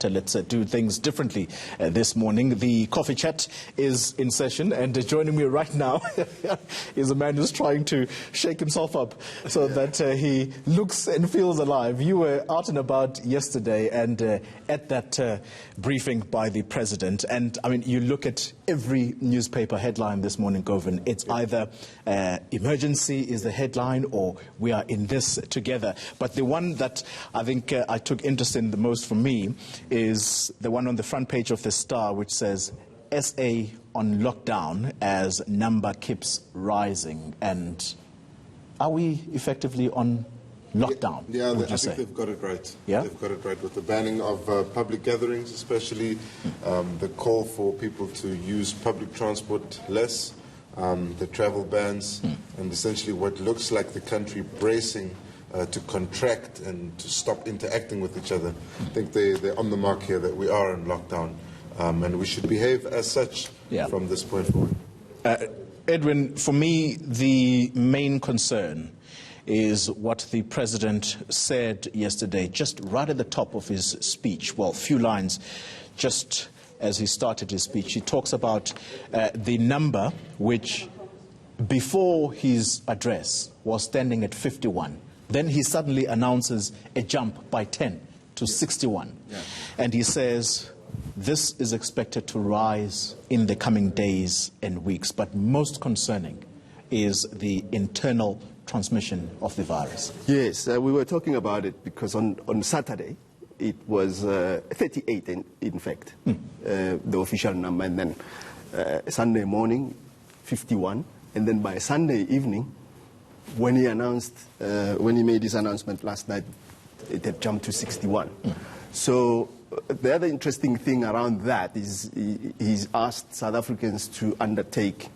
but let's do things differently this morning. The coffee chat is in session, and joining me right now is a man who's trying to shake himself up so that he looks and feels alive. You were out and about yesterday and at that briefing by the president, and I mean, you look at every newspaper headline this morning, Govan. It's either emergency is the headline or we are in this together. But the one that I think I took interest in the most for me is the one on the front page of the Star, which says SA on lockdown as number keeps rising. And are we effectively on lockdown? Yeah, I think they've got it right. Yeah? They've got it right with the banning of public gatherings, especially the call for people to use public transport less, the travel bans, and essentially what looks like the country bracing to contract and to stop interacting with each other. I think they're on the mark here that we are in lockdown, and we should behave as such from this point forward. Edwin, for me, the main concern is what the president said yesterday, just right at the top of his speech. Well, few lines just as he started his speech. He talks about the number which, before his address, was standing at 51. Then he suddenly announces a jump by 10 to 61. And he says this is expected to rise in the coming days and weeks. But most concerning is the internal transmission of the virus. Yes, we were talking about it because on Saturday it was 38 in fact, the official number, and then Sunday morning 51, and then by Sunday evening when he announced, when he made his announcement last night, it had jumped to 61. So the other interesting thing around that is he's asked South Africans to undertake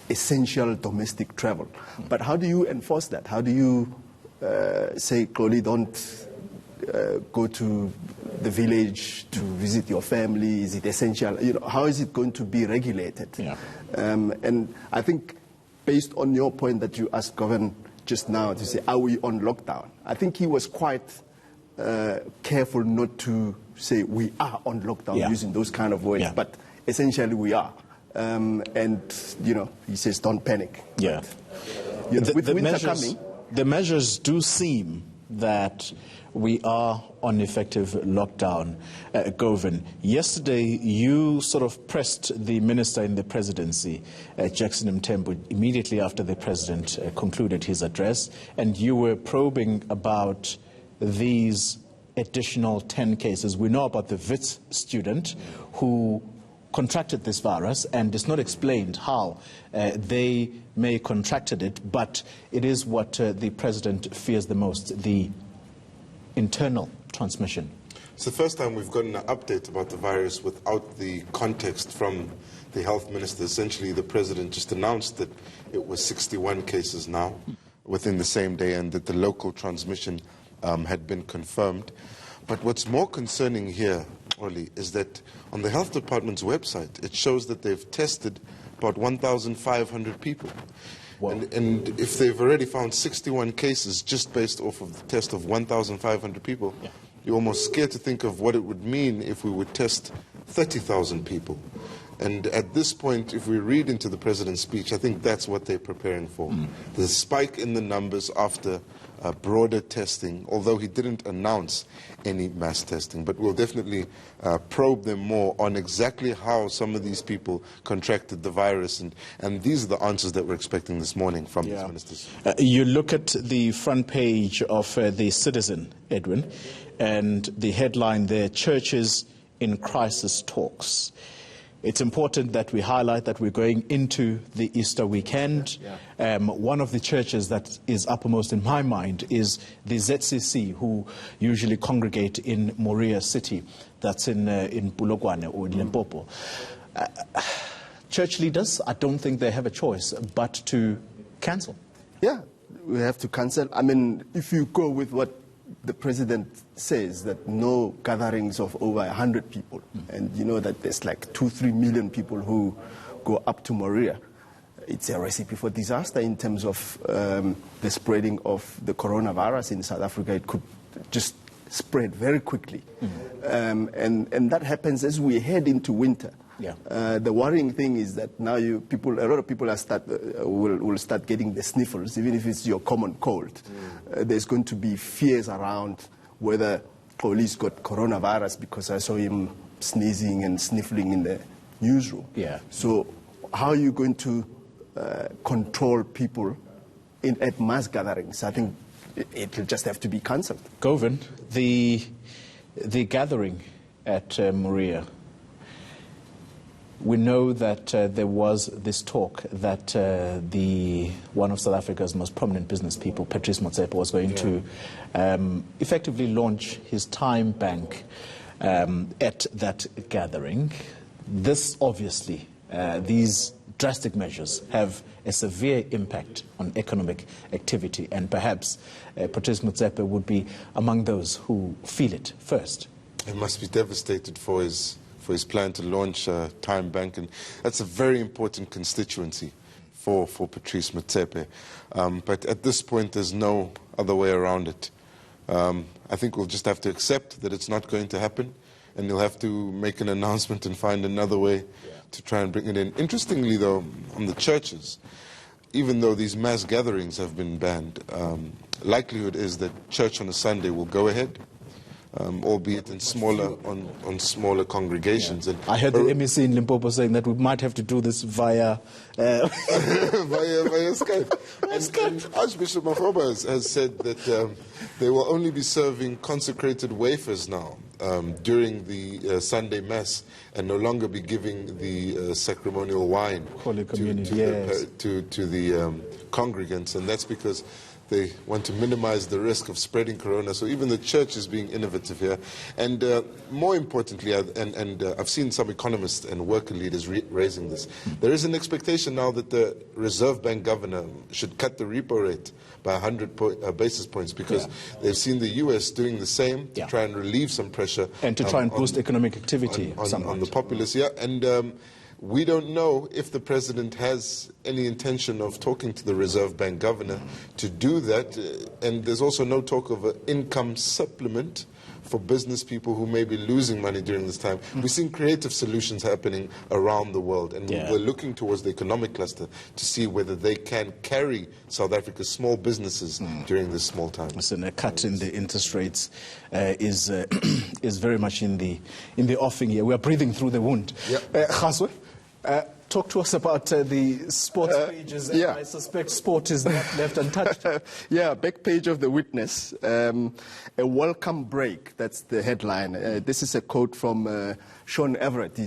essential domestic travel. But how do you enforce that? How do you say, Chloe, don't go to the village to visit your family? Is it essential? You know, how is it going to be regulated? And I think, based on your point that you asked Govan just now to say, are we on lockdown? I think he was quite careful not to say we are on lockdown using those kind of words, but essentially we are. And, you know, he says don't panic. Yeah. But, you know, with winter coming, the measures do seem that we are on effective lockdown. Govan, yesterday you sort of pressed the minister in the presidency, Jackson Mthembu, immediately after the president concluded his address, and you were probing about these additional 10 cases. We know about the Wits student who contracted this virus, and it's not explained how they may have contracted it, but it is what the president fears the most, the internal transmission. It's the first time we've gotten an update about the virus without the context from the health minister. Essentially, the president just announced that it was 61 cases now within the same day, and that the local transmission had been confirmed. But what's more concerning here, Oli, is that on the health department's website, it shows that they've tested about 1,500 people. And if they've already found 61 cases just based off of the test of 1,500 people, you're almost scared to think of what it would mean if we would test 30,000 people. And at this point, if we read into the president's speech, I think that's what they're preparing for. The spike in the numbers after broader testing, although he didn't announce any mass testing. But we'll definitely probe them more on exactly how some of these people contracted the virus. And these are the answers that we're expecting this morning from these ministers. You look at the front page of The Citizen, Edwin, and the headline there, Churches in Crisis Talks. It's important that we highlight that we're going into the Easter weekend. One of the churches that is uppermost in my mind is the ZCC, who usually congregate in Moria City. That's in Polokwane or in Limpopo. Church leaders, I don't think they have a choice but to cancel. Yeah, we have to cancel. I mean, if you go with what the president says, that no gatherings of over 100 people, and you know that there's like 2-3 million people who go up to Moria, it's a recipe for disaster in terms of the spreading of the coronavirus in South Africa. It could just spread very quickly. And that happens as we head into winter. Yeah. The worrying thing is that now a lot of people will start getting the sniffles, even if it's your common cold. There's going to be fears around whether Police got coronavirus because I saw him sneezing and sniffling in the newsroom. Yeah. So how are you going to control people at mass gatherings? I think it will just have to be cancelled. Govan, the gathering at Moria, we know that there was this talk that one of South Africa's most prominent business people, Patrice Motsepe, was going to effectively launch his time bank at that gathering. This obviously, these drastic measures have a severe impact on economic activity, and perhaps Patrice Motsepe would be among those who feel it first. He must be devastated for his plan to launch a time bank, and that's a very important constituency for Patrice Motsepe. But at this point, there's no other way around it. I think we'll just have to accept that it's not going to happen, and he'll have to make an announcement and find another way to try and bring it in. Interestingly, though, on the churches, even though these mass gatherings have been banned, likelihood is that church on a Sunday will go ahead. Albeit in smaller congregations. Yeah. And I heard the MEC in Limpopo saying that we might have to do this via via Skype. And Archbishop Makgoba has said that they will only be serving consecrated wafers now during the Sunday Mass, and no longer be giving the sacramental wine Holy Communion, to the congregants, and that's because they want to minimize the risk of spreading corona. So even the church is being innovative here. And more importantly, I've seen some economists and worker leaders raising this, there is an expectation now that the Reserve Bank governor should cut the repo rate by 100 basis points, because they've seen the US doing the same to try and relieve some pressure. And to try and boost economic activity on the populace. Yeah. And we don't know if the president has any intention of talking to the Reserve Bank governor to do that. And there's also no talk of an income supplement for business people who may be losing money during this time. We've seen creative solutions happening around the world, and we're looking towards the economic cluster to see whether they can carry South Africa's small businesses during this small time. Listen, a cut in the interest rates is very much in the offing here. We are breathing through the wound. Kgaswe, talk to us about the sports pages. I suspect sport is not left untouched. Back page of the Witness. A welcome break, that's the headline. This is a quote from Sean Everett.